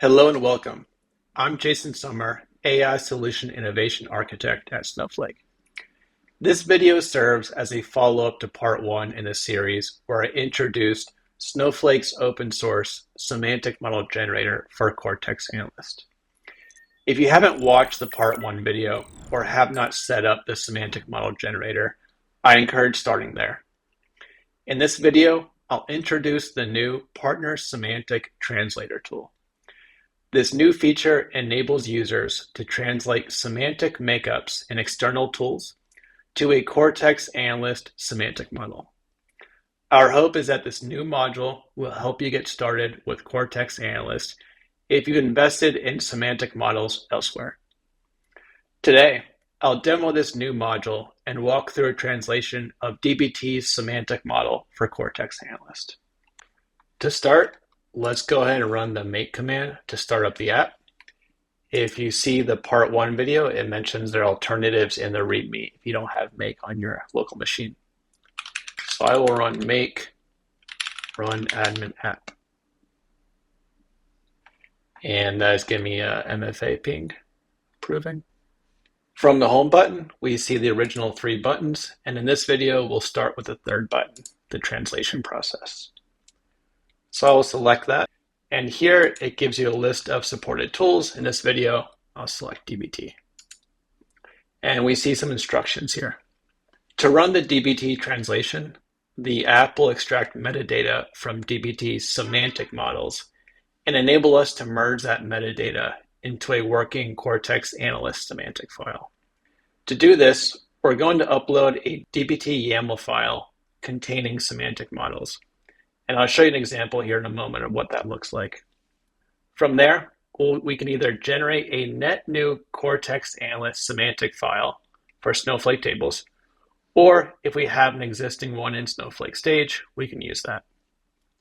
Hello and welcome. I'm Jason Sommer, AI Solution Innovation Architect at Snowflake. This video serves as a follow-up to part one in the series where I introduced Snowflake's open source Semantic Model Generator for Cortex Analyst. If you haven't watched the part one video or have not set up the Semantic Model Generator, I encourage starting there. In this video, I'll introduce the new Partner Semantic Translator tool. This new feature enables users to translate semantic makeups in external tools to a Cortex Analyst semantic model. Our hope is that this new module will help you get started with Cortex Analyst if you've invested in semantic models elsewhere. Today, I'll demo this new module and walk through a translation of DBT's semantic model for Cortex Analyst. To start, let's go ahead and run the make command to start up the app. If you see the part one video, it mentions there are alternatives in the README if you don't have make on your local machine. So I will run make run admin app. And that is giving me a MFA ping approving. From the home button, we see the original three buttons. And in this video, we'll start with the third button, the translation process. So I'll select that, and here it gives you a list of supported tools. In this video, I'll select DBT. And we see some instructions here. To run the DBT translation, the app will extract metadata from DBT's semantic models and enable us to merge that metadata into a working Cortex Analyst semantic file. To do this, we're going to upload a DBT YAML file containing semantic models. And I'll show you an example here in a moment of what that looks like. From there, we can either generate a net new Cortex Analyst semantic file for Snowflake tables, or if we have an existing one in Snowflake stage, we can use that.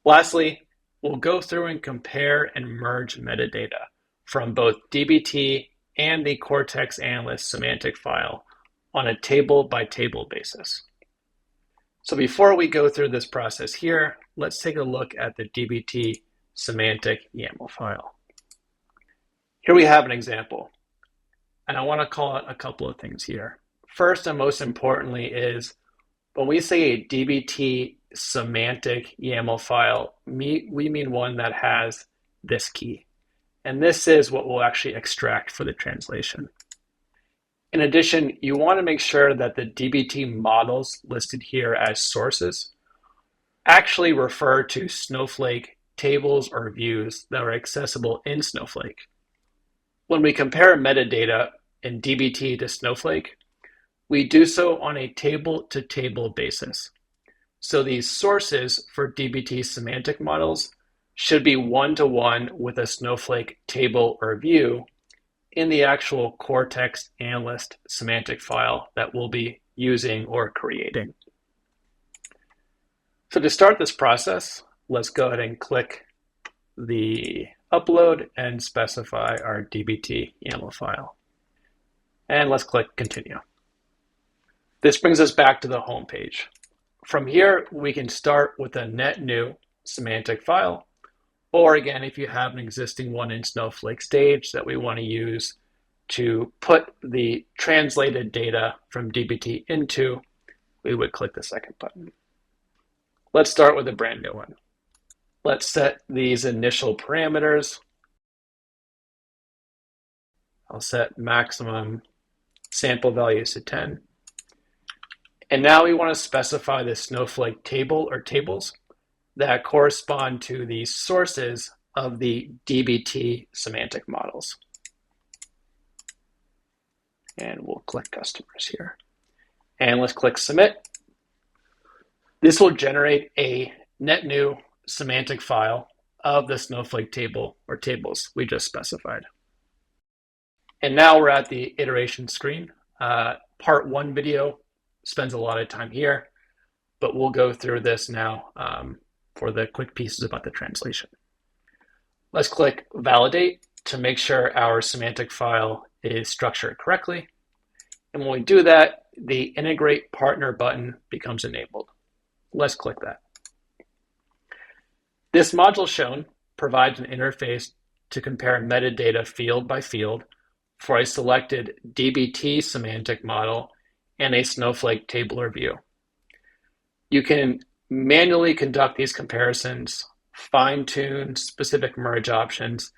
Lastly, we'll go through and compare and merge metadata from both DBT and the Cortex Analyst semantic file on a table-by-table basis. So before we go through this process here, let's take a look at the DBT semantic YAML file. Here we have an example, and I want to call out a couple of things here. First and most importantly is when we say a DBT semantic YAML file, we mean one that has this key. And this is what we'll actually extract for the translation. In addition, you want to make sure that the DBT models listed here as sources actually refer to Snowflake tables or views that are accessible in Snowflake. When we compare metadata in DBT to Snowflake, we do so on a table-to-table basis. So these sources for DBT semantic models should be one-to-one with a Snowflake table or view in the actual Cortex Analyst semantic file that we'll be using or creating. So to start this process, let's go ahead and click the upload and specify our DBT YAML file. And let's click continue. This brings us back to the home page. From here, we can start with a net new semantic file. Or again, if you have an existing one in Snowflake stage that we want to use to put the translated data from DBT into, we would click the second button. Let's start with a brand new one. Let's set these initial parameters. I'll set maximum sample values to 10. And now we want to specify the Snowflake table or tables that correspond to the sources of the DBT semantic models. And we'll click customers here. And let's click submit. This will generate a net new semantic file of the Snowflake table or tables we just specified. And now we're at the iteration screen. Part one video spends a lot of time here, but we'll go through this now for the quick pieces about the translation. Let's click validate to make sure our semantic file is structured correctly. And when we do that, the integrate partner button becomes enabled. Let's click that. This module shown provides an interface to compare metadata field by field for a selected DBT semantic model and a Snowflake table or view. You can manually conduct these comparisons, fine-tune specific merge options,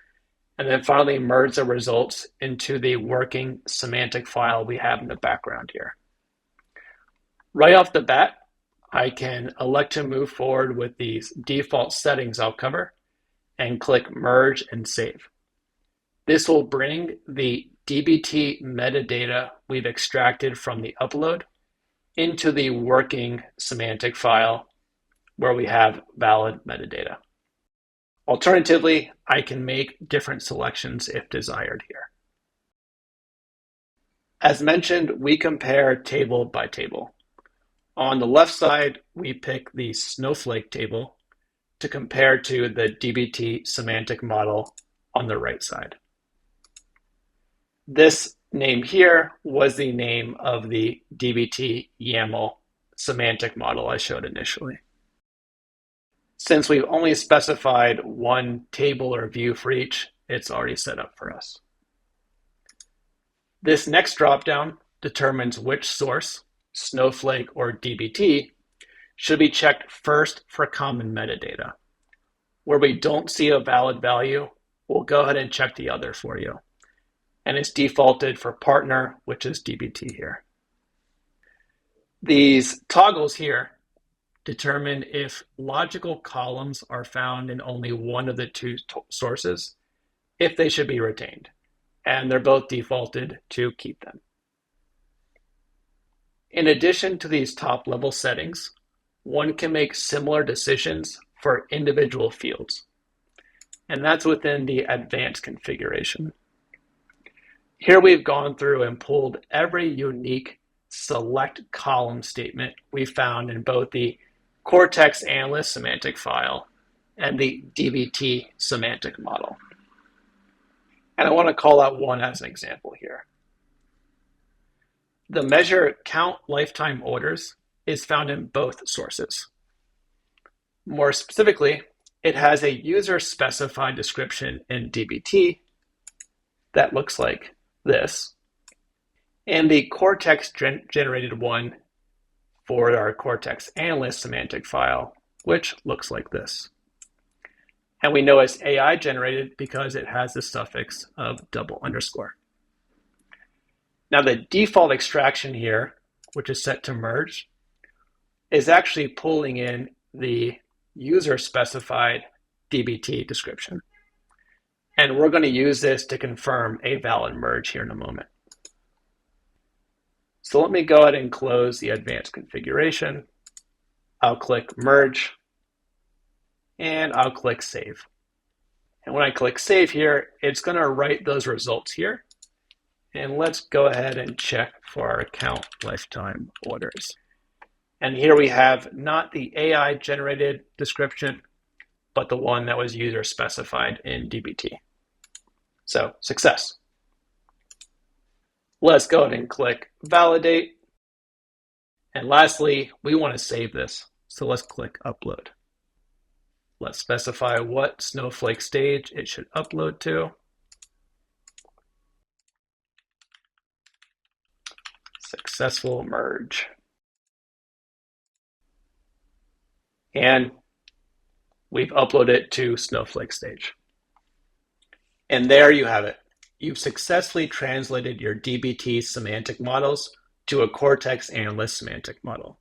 and then finally merge the results into the working semantic file we have in the background here. Right off the bat, I can elect to move forward with these default settings I'll cover and click Merge and Save. This will bring the DBT metadata we've extracted from the upload into the working semantic file where we have valid metadata. Alternatively, I can make different selections if desired here. As mentioned, we compare table by table. On the left side, we pick the Snowflake table to compare to the DBT semantic model on the right side. This name here was the name of the DBT YAML semantic model I showed initially. Since we've only specified one table or view for each, it's already set up for us. This next dropdown determines which source, Snowflake or DBT, should be checked first for common metadata. Where we don't see a valid value, we'll go ahead and check the other for you. And it's defaulted for partner, which is DBT here. These toggles here determine if logical columns are found in only one of the two sources, if they should be retained. And they're both defaulted to keep them. In addition to these top-level settings, one can make similar decisions for individual fields. And that's within the advanced configuration. Here we've gone through and pulled every unique select column statement we found in both the Cortex Analyst semantic file and the DBT semantic model. And I want to call out one as an example here. The measure count lifetime orders is found in both sources. More specifically, it has a user-specified description in DBT that looks like this, and the Cortex generated one for our Cortex Analyst semantic file, which looks like this. And we know it's AI generated because it has the suffix of double underscore. Now the default extraction here, which is set to merge, is actually pulling in the user-specified DBT description. And we're going to use this to confirm a valid merge here in a moment. So let me go ahead and close the advanced configuration. I'll click Merge, and I'll click Save. And when I click Save here, it's going to write those results here. And let's go ahead and check for our count lifetime orders. And here we have not the AI generated description, but the one that was user specified in DBT. So success. Let's go ahead and click Validate. And lastly, we want to save this. So let's click Upload. Let's specify what Snowflake stage it should upload to. Successful merge. And we've uploaded it to Snowflake stage. And there you have it. You've successfully translated your DBT semantic models to a Cortex Analyst semantic model.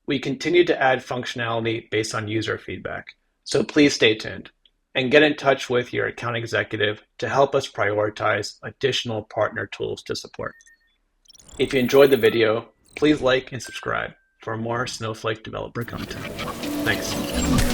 We continue to add functionality based on user feedback, so please stay tuned and get in touch with your account executive to help us prioritize additional partner tools to support. If you enjoyed the video, please like and subscribe for more Snowflake developer content. Thanks.